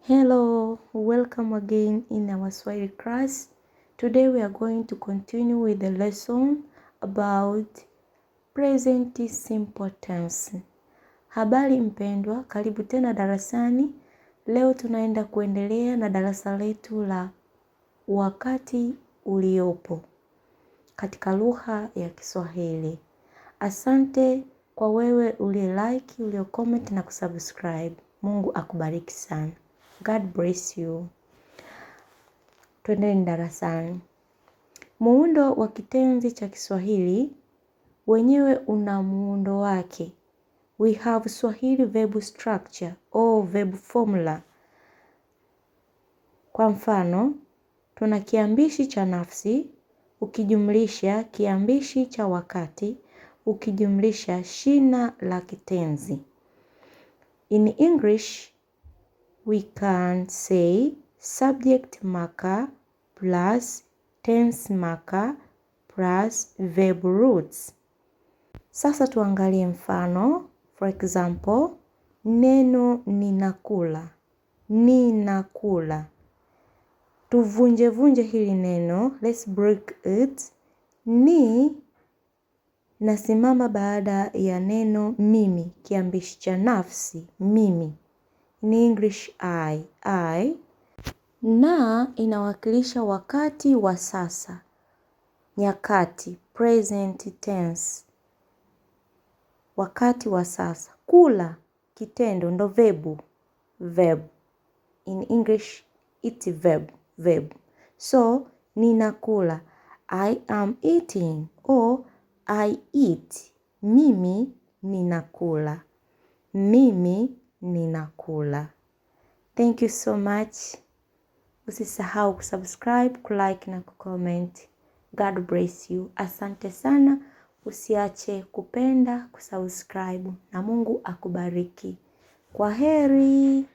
Hello, welcome again in our Swahili class. Today we are going to continue with the lesson about present simple tense. Habari mpendwa, karibu tena darasani. Leo tunaenda kuendelea na darasa letu la wakati uliopo katika lugha ya Kiswahili. Asante kwa wewe uliyelike, uliyocomment na kusubscribe. Mungu akubariki sana. God bless you. Twendeni darasani. Muundo wa kitenzi cha Kiswahili wenyewe una muundo wake. We have Swahili verb structure or verb formula. Kwa mfano, tuna kiambishi cha nafsi, ukijumlisha kiambishi cha wakati, ukijumlisha shina la kitenzi. In English, we can say subject marker plus tense marker plus verb roots. Sasa tuangalie mfano. For example, neno ninakula. Ninakula. Tuvunje hili neno. Let's break it. Ni nasimama baada ya neno mimi, kiambishi cha nafsi, mimi. In English, I. Na inawakilisha wakati wa sasa, nyakati, present tense, wakati wa sasa. Kula, kitendo, ndo verb. In English, it's verb. So, ninakula, I am eating, or I eat. Mimi ninakula. Mimi ninakula. Thank you so much. Usisahau kusubscribe, kulike na kucomment. God bless you. Asante sana. Usiache kupenda, kusubscribe na Mungu akubariki. Kwaheri.